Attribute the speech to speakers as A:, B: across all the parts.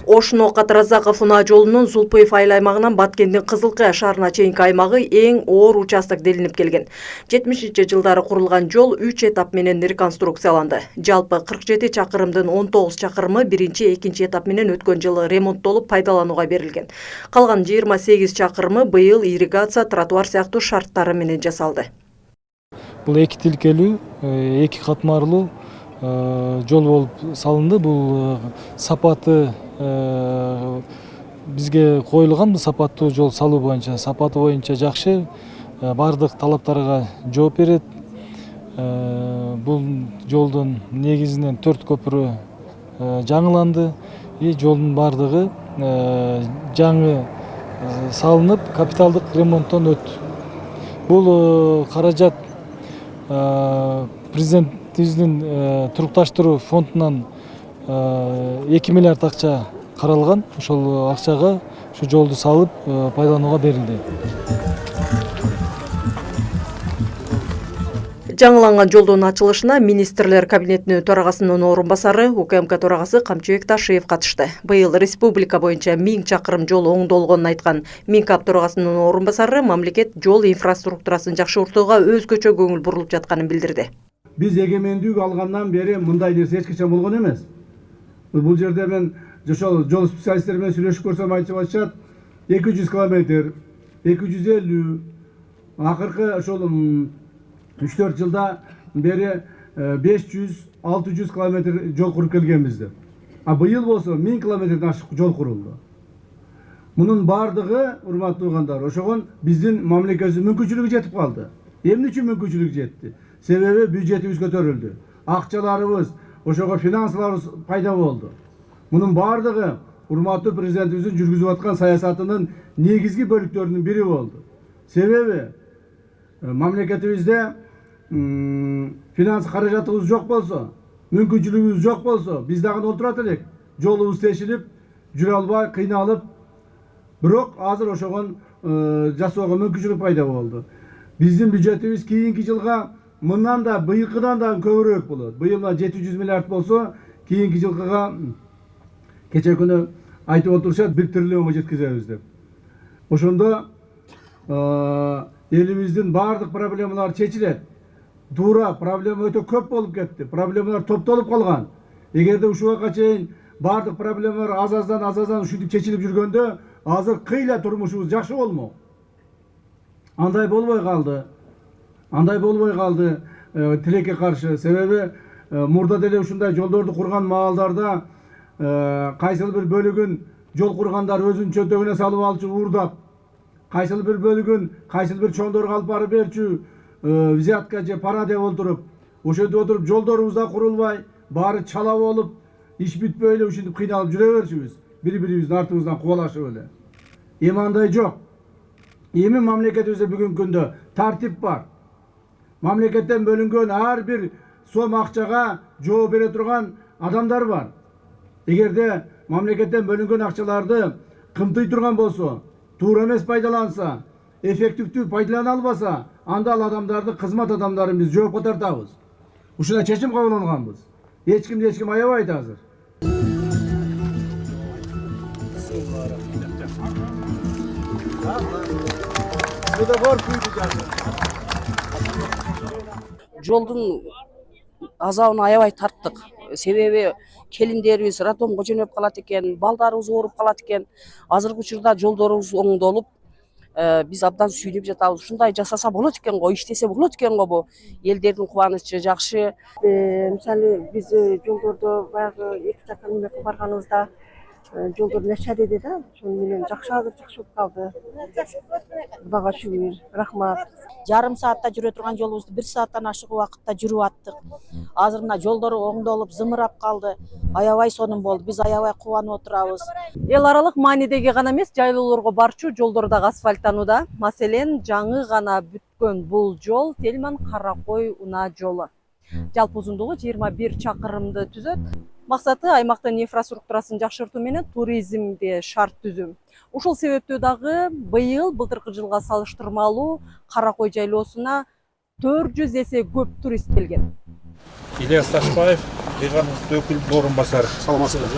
A: Ошно Катразаков унаа жолунун Зулпуев айыл аймагынан Баткендин Кызылкая шаарына чейинки аймагы эң оор участок делинип келген. 70-жылдары курулган жол 3 этап менен реконструкцияланды. Жалпы 47 чакырымдын 19 чакырымы биринчи, экинчи этап менен өткөн жылы ремонттолуп пайдаланууга берилген. Калган 28 чакырымы быйыл ирригация, тротуар сыяктуу шарттары менен жасалды.
B: Бул эки тилкелүү, эки катмарлуу жол болуп салынды. Бул сапаты бизге коюлган, сапаттуу жол салуу боюнча, сапаты боюнча жакшы, бардык талаптарга жооп берет. Бул жолдун негизинен 4 көпүрө жаңыланды. Жолдун бардыгы жаңы салынып, капиталдык ремонттон өттү. Бул каражат президентибиздин турукташтыруу фондунан 2 миллиард акча каралган. Ошол акчага ушу жолду салып пайдаланууга берилди.
A: Жаңыланган жолдун ачылышына министрлер кабинетинин төрагасынын орун басары, УКМК төрагасы Камчыбек Ташиев катышты. Быйыл республика боюнча 1000 чакырым жол оңдолгонун айткан Минкап төрагасынын орун басары мамлекет жол инфраструктурасын жакшыртууга өзгөчө көңүл бурулуп жатканын билдирди.
C: Биз эгемендүүлүк алгандан бери мындай нерсе эч качан болгон эмес. Бул жерде мен жол специалисттери менен сүйлөшүп көрсөм айтып атышат, 200 километр, 250, акыркы ошол 3-4 жылда бери 500-600 километр жол куруп келгенбиз деп. Быйыл болсо 1000 километрден ашык жол курулду. Мунун бардыгы, урматтуу угандар, ошогон биздин мамлекетибиздин мүмкүнчүлүгү жетип калды. Эмне үчүн мүмкүнчүлүк жетти? Себеби бюджетибиз көтөрүлдү. Акчаларыбыз, ошого финансыларыбыз пайда болду. Мунун бардыгы урматтуу президентибиздин жүргүзүп аткан саясатынын негизги бөлүктөрүнүн бири болду. Себеби мамлекетибизде финанс каражатыбыз жок болсо, мүмкүнчүлүгүбүз жок болсо, биз дагы отурат элек. Жолубуз тешилип, жүрө албай, кыйналып. Бирок азыр ошогон жасоого мүмкүнчүлүк пайда болду. Биздин бюджетибиз кийинки жылга мындан да, быйылкыдан да көбүрөөк болот. Быйыл 700 миллиард болсо, кийинки жылкыга кече күнү айтып отурушат 1 триллионго жеткизебиз деп. Ошондо элибиздин бардык проблемалары чечилет. Туура, проблема өтө көп болуп кетти. Проблемалар топтолуп калган. Эгерде ушуга чейин бардык проблемалар аз-аздан ушинтип чечилип жүргөндө, азыр кыйла турмушубуз жакшы болмок. Андай болбой калды. Тилекке каршы. Себеби мурда деле ушундай жолдорду курган маалдарда кайсыл бир бөлүгүн жол кургандар өзүнүн чөнтөгүнө салып алчу уурдап, кайсыл бир бөлүгүн кайсыл бир чоңдорго алып барып берчү, взятка же пара деп отуруп, ошентип отуруп жолдорубуз да курулбай, баары чала болуп, иш бүтпөй эле ушинтип кыйналып жүрө берчүбүз. Бири-бирибиздин артыбыздан кубалашып эле. Эми андай жок. Эми мамлекетибизде бүгүнкү күндө тартип бар. Мамлекеттен бөлүнгөн ар бир сом акчага жооп бере турган адамдар бар. Эгерде мамлекеттен бөлүнгөн акчаларды кымтый турган болсо, туура эмес пайдаланса, эффективдүү пайдалана албаса, анда ал адамдарды, кызмат адамдарын биз жоопко тартабыз. Ушуна чечим кабыл эч ким аябайт азыр.
D: Жолдун азабын аябай тарттык. Себеби келиндерибиз роддомго жөнөп калат экен, балдарыбыз ооруп калат экен. Азыркы учурда жолдорубуз оңдолуп, биз абдан сүйүнүп жатабыз. Ушундай жасаса болот экен го, иштесе болот экен го бу. Элдердин кубанычы жакшы.
E: Мисалы биз жолдордо баягы эки жака немеге барганыбызда жолдор начареде да, ошон менен жакшы болуп калды. Кудайга шүгүр, рахмат.
F: Жарым саатта жүрө турган жолубузду 1 сааттан ашык убакытта жүрүп аттык. Азыр мына жолдор оңдолуп, зымырап калды. Аябай сонун болду. Биз аябай кубанып отурабыз.
A: Эл аралык маанидеги гана эмес, жайлоолорго барчу жолдор дагы асфальттанууда. Маселен, жаңы гана бүткөн бул жол Тельман Каракой унаа жолу. Жалпы узундугу 21 чакырымды түзөт. Максаты аймактын инфраструктурасын жакшыртуу менен туризмди шарт түзүү. Ушул себептүү дагы быйыл былтыркы жылга салыштырмалуу Каракой жайлоосуна 400 эсе көп турист келген.
G: Ильяс Ташбаев, Регламент өкіл орынбасары. Саламатсыздар.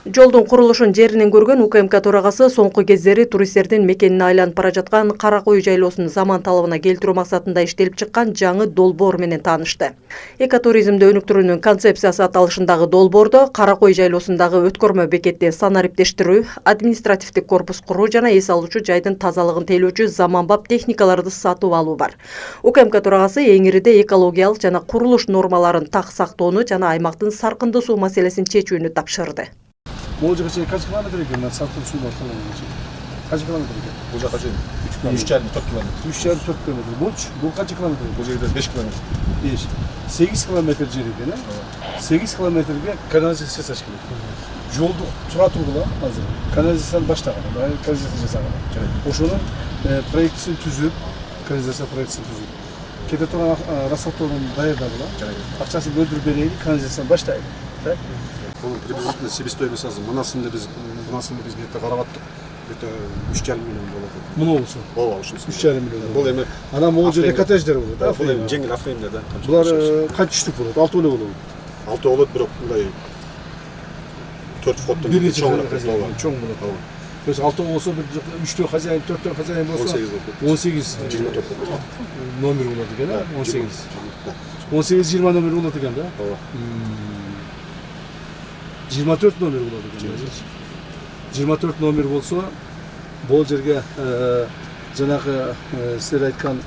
A: Жолдун курулушун жеринен көргөн УКМК төрагасы соңку кездери туристтердин мекенине айланып бара жаткан Кара Кой жайлоосун заман талабына келтирүү максатында иштелип чыккан жаңы долбоор менен таанышты. Экотуризмди өнүктүрүүнүн концепциясы аталышындагы долбоордо Кара Кой жайлоосундагы өткөрмө бекетти санариптештирүү, административдик корпус куруу жана эс алуучу жайдын тазалыгын тейлөөчү заманбап техникаларды сатып алуу бар. УКМК төрагасы эңириде экологиялык жана курулуш нормаларын так сактоону жана аймактын саркынды суу маселесин чечүүнү тапшырды.
H: Бұл жаққа шейін қанша километр екен? Мен сарқын су бар қалауға шейін. Қанша километр екен?
G: Бұл жаққа шейін 3,5-4 километр.
H: 3,5-4 километр. Бұл қанша километр?
G: Бұл жерде 5 километр.
H: 5. 8 километр жер екен, 8 километрге канализация саш керек. Жолды тұра тұрғыла азыр. Канализацияны баштаған, канализация жасаған. Ошоның проектісін түзіп, канализация проектісін түзіп. Кете тұрған расфальтоның даярдағыла. Ақшасын бөлдіріп берейік, канализацияны баштайық.
G: Onun приблизительно себестоимость азыр. Мынасында біз где-то қарап аттық. Где-то 3,5 миллион болады.
H: Мұны болсын.
G: Ол үшін.
H: 3,5 миллион.
G: Бұл эми
H: ана ол жерде коттедждер болады.
G: Бұл эми жеңіл автоемдер да.
H: Бұлар қанша штук болады? 6 өле болады.
G: 6 болады, бирок мындай 4 фоттон
H: чоң болады. То есть 6 болса, 3 хозяин, 4 хозяин болса 18
G: 24
H: номер болады екен, 18. 18-20 номер болады екен, да? 24 номер болады екен. 24 номер болса, бұл жерге жаңағы сіздер айтқан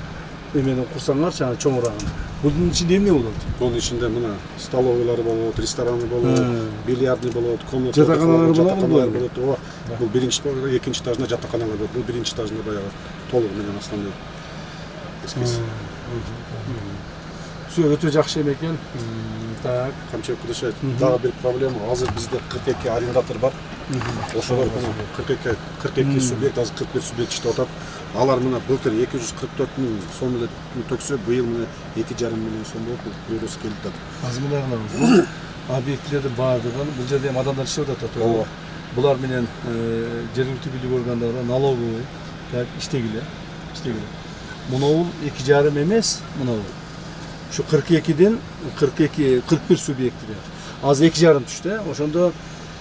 H: еменің құрсаңар, жаңағы чоңырағын. Бұның ішінде не болады?
G: Бұның ішінде мына столовыйлары болады, рестораны болады, бильярдный болады, комната
H: жатақханалар
G: болады. Бұл бірінші, екінші этажында жатақханалар болады. Бұл бірінші этажында баяғы толығымен астандай эскиз.
H: Все, өте жақсы екен. Так,
G: Камчыбек Кудышев, дагы бир проблема. Азыр бизде 42 арендатор бар. Ошолор 42 субъект, азыр 41 субъект иштеп атат. Алар мына былтыр 244 миң сом эле төксө, быйыл мына 2,5 миллион сом болуп, бюросы келип атат.
H: Азыр мындай кылабыз. Объектилердин баардыгын бул жерде адамдар иштеп атат.
G: Ооба.
H: Булар менен жергиликтүү бийлик органдары налоговый иштегиле. Мунул 2,5 эмес, мунул. Şu 42'den 41 subyektler. Az 2,5 düştü. Oşonda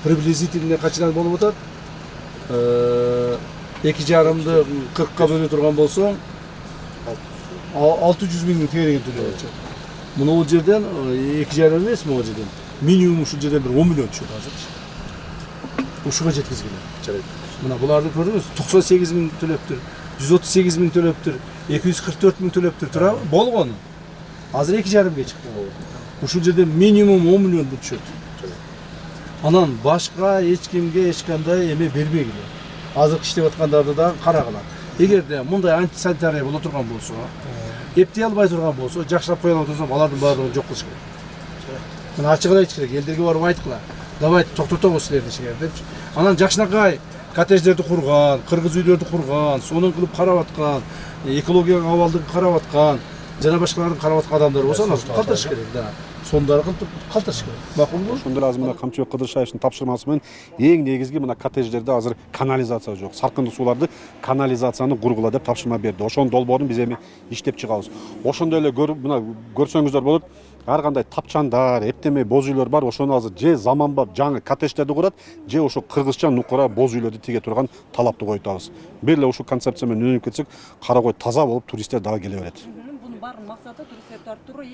H: приблизительно kaçıdan bolup atat? 2,5'ды 40'ка bölüp turgan bolsa 600 ming tenge төлөйт. Муну бул жерден 2,5 эмес, могу жерден минимум ушул жерден bir 10 миллион түшөт азыр. Ушуга жеткизгиле. Жарайт. Мына буларды көрдүңүз, 98 ming төлөптүр, 138 ming төлөптүр, 244 ming төлөптүр. Тура болгону. Азыр 2,5'ге чыкты. Ушул жерде минимум 10 миллион түшөт. Анан башка эч кимге эч кандай эме бербегиле. Азыр иштеп аткандарды да карагыла. Эгерде мындай антисанитария боло турган болсо, эптей албай турган болсо, жакшылап кое алып турсам, алардын баардыгын жок кылыш керек. Мына ачыгын айтыш керек, элдерге барып айткыла. Давайте токтотобуз силерди ишиңер депчи. Анан жакшынакай коттедждерди курган, кыргыз үйлөрдү курган, сонун кылып карап аткан, экологиялык абалдыгы карап аткан, жана башкалардын карап аткан адамдар болсо, аны калтырыш керек да. Сондары калтырыш керек. Макулбу?
G: Ошондор азыр мына Камчыбек Кыдыршаевдин тапшырмасы менен эң негизги мына коттедждерде азыр канализация жок. Саркынды сууларды канализацияны кургула деп тапшырма берди. Ошонун долбоорун биз эми иштеп чыгабыз. Ошондой эле мына көрсөңүздөр болот. Ар кандай тапчандар, эптеме боз үйлөр бар. Ошону азыр же заманбап жаңы коттедждерди курат, же ошо кыргызча нукура боз үйлөрдү тиге турган талапты коютабыз. Бир эле ушул концепция менен өнүгүп кетсек, Кара Кой таза болуп, туристтер дагы келе берет.
A: Бардын максаты туристтерди тартыруу,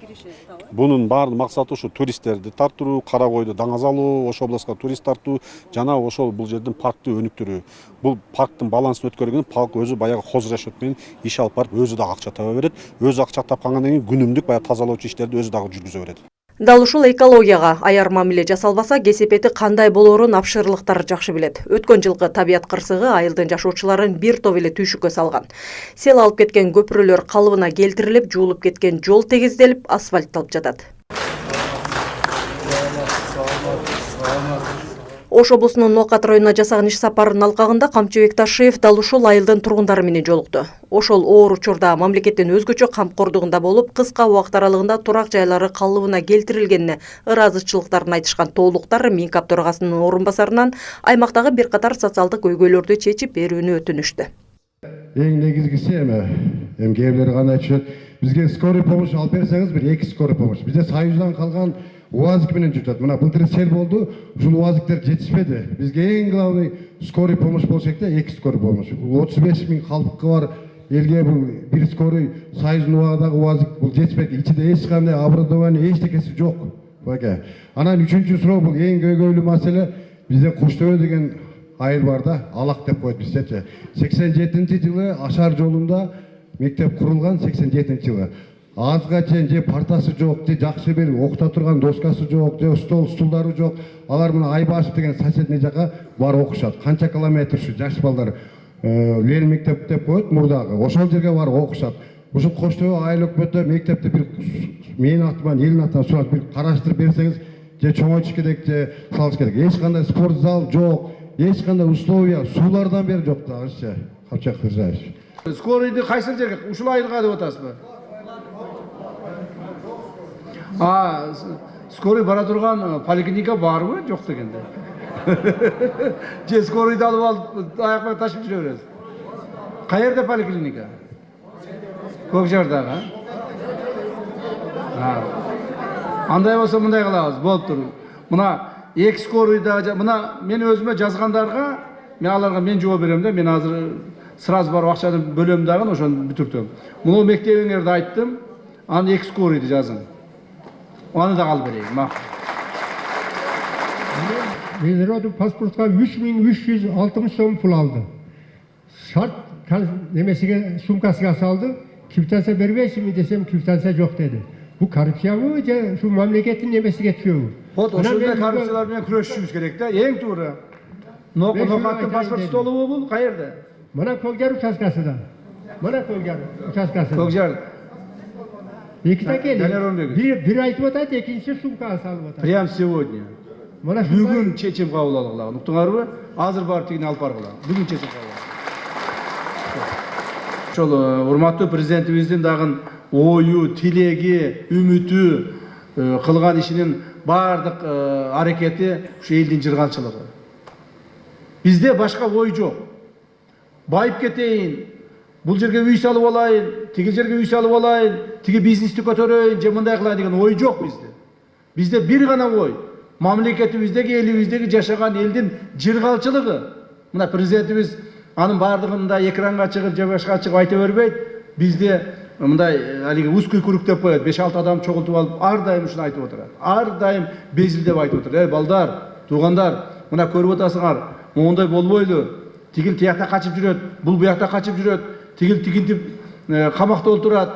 A: кириши табы.
G: Бунун бардын максаты ушу туристтерди тартыруу, Кара Койду даңаз алуу, ошол областка турист тартуу, жана ошол бул жердин паркты өнүктүрүү. Бул парктын балансын өткөргөн парк өзү баягы хозрашот менен иш алып барып, өзү дагы акча таба берет. Өзү акча тапкандан кийин күнүмдүк баягы тазалоочу иштерди өзү дагы жүргүзө берет.
A: Дал ушул экологияга аяр мамиле жасалбаса, кесепети кандай болоорун апшырлыктар жакшы билет. Өткөн жылкы табият кырсыгы айылдын жашоочуларын бир топ эле түйшүккө салган. Сел алып кеткен көпүрөлөр калыбына келтирилип, жуулуп кеткен жол тегизделип, асфальтталып жатат. Ош облусунун Ноокат районуна жасаган иш сапарынын алкагында Камчыбек Ташиев дал ушул айылдын тургундары менен жолукту. Ошол оор учурда мамлекеттин өзгөчө камкордугунда болуп, кыска убакыт аралыгында турак жайлары калыбына келтирилгенине ыраазычылыктарын айтышкан тоолуктар Минкап төрагасынын орун басарынан аймактагы бир катар социалдык көйгөйлөрдү чечип берүүнү өтүнүштү.
I: Эң негизгиси эми кээ бирлери кандай айтышат, бизге скорый помощь алып берсеңиз, бир 2 скорый помощь. Бизде Союздан калган УАЗик менен жүрүп. Мына былтыр сел болду, ушул УАЗиктер жетишпеди. Бизге эң главный скорый помощь болуш керек да, 2 скорый помощь. 35 000 калдыкы бар элге бул бир скорый Союздун убагындагы УАЗик бул жетишпейт. Ичинде эч кандай оборудование, эчтекеси жок. Баке. Анан үчүнчү суроо бул эң көйгөйлүү маселе. Бизде Куштөбө деген айыл бар да, Алак деп коет биздечи. 87-жылы Ашар жолунда мектеп курулган, 87-жылы. Азга чейин же партасы жок, же жакшы бир окута турган доскасы жок, же стулдары жок. Алар мына Айбашев деген соседний жака бар окушат. Канча километр ушу жаш балдар Ленин мектеп деп коет мурдагы. Ошол жерге бар окушат. Ушул Коштөбө айыл өкмөтү мектепти бир менин атыман, элдин атынан сурап бир караштырып берсеңиз, же чоңойтуш керек, же салыш керек. Эч кандай спорт зал жок, эч кандай условия, суулардан бери жок дагычы. Капчак Кыржаевич.
C: Скорыйды кайсыл жерге? Ушул айылга деп атасызбы? Скорый бара турган поликлиника барбы, жок дегенде. Же скорыйды алып алып аякка ташып жүрө бересиз. Каерде поликлиника? Көкжардагы. Андай болсо мындай кылабыз, болуп тур. Мына 2 скорыйда, мына мен өзүмө жазгандарга, мен аларга мен жооп берем да, мен азыр сразу барып акчаны бөлөм дагы, ошону бүтүртөм. Муну мектебиңерди айттым, аны 2 скорыйды жазың. Аны да алып берейин.
J: Международный паспортқа 3360 сом пул алды. Шарт немесиге сумкасыга салды. Квитанция бербейсизби десем, квитанция жок деди. Бу коррупциябы же шу мамлекеттин немесиге түшөбү?
C: Вот ошондой коррупциялар менен күрөшүшүбүз керек да, эң туура. Нокаттын паспорт столубу бул каерде?
J: Мына Көкжар участкасында. Мына Көкжар участкасында.
C: Көкжар.
J: Экита келди. Бир айтып атат, экинчи сумкага салып атат.
C: Прямо сегодня. Бүгүн чечим кабыл алгыла. Уктуңарбы? Азыр барып тигине алып баргыла. Бүгүн чечим кабыл. Ошол урматтуу президентибиздин дагы ою, тилеги, үмүтү, кылган ишинин бардык аракети ушу элдин жыргалчылыгы. Бизде башка ой жок. Байып кетейин, бул жерге үй салып алайын, тиги жерге үй салып алайын, тиги бизнести көтөрөйүн, же мындай кылайын деген ой жок бизде. Бизде бир гана ой. Мамлекетибиздеги, элибиздеги жашаган элдин жыргалчылыгы. Мына президентибиз анын бардыгын да экранга чыгып, же башка чыгып айта бербейт. Бизде мындай алиги узкий круг деп коет, 5-6 адам чогултуп алып, ар дайым ушуну айтып отурат. Ар дайым безилдеп айтып отурат. Эй балдар, туугандар, мына көрүп атасыңар, моундай болбойлу. Тигил тиякта качып жүрөт, бул буякта качып жүрөт, тигил тигинтип камакта отурат.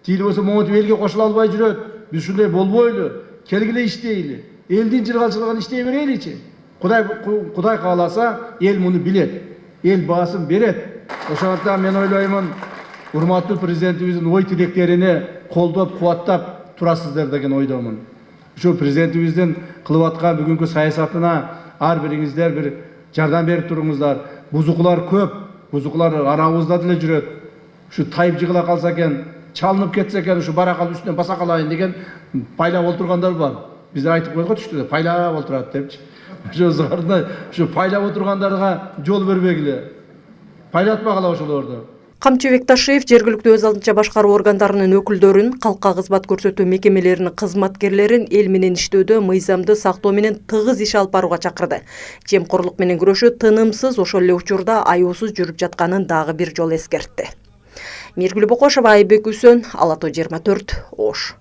C: Тигил болсо моунтип элге кошула албай жүрөт. Биз ушундай болбойлу. Келгиле иштейли. Элдин жыргалчылыгын иштей береличи. Кудай кааласа, эл муну билет. Эл баасын берет. Ошондуктан мен ойлоймун, урматтуу президентибиздин ой тилектерине колдоп, кубаттап турасыздар деген ойдомун. Ушул президентибиздин кылып аткан бүгүнкү саясатына ар бириңиздер бир жардам берип туруңуздар. Бузукулар көп, бузукулар арабызда деле жүрөт. Ушу тайып жыгыла калса экен, чалынып кетсе экен, ушу баракал үстүнөн баса калайын деген байлап олтургандар бар. Биздер айтып койгон түштү, байлап олтурат депчи. Ошо зырында ушу байлап отургандарга жол бербегиле. Байлатпагыла ошолорду.
A: Камчы Бекташев жергиликтүү өз алдынча башкаруу органдарынын өкүлдөрүн, калкка кызмат көрсөтүү мекемелеринин кызматкерлерин эл менен иштөөдө мыйзамды сактоо менен тыгыз иш алып барууга чакырды. Жемкорлук менен күрөшүү тынымсыз, ошол эле учурда аюусуз жүрүп жатканын дагы бир жолу эскертти. Миргүл Бокошова, Айбек Үсөн, Ала Тоо 24, Ош.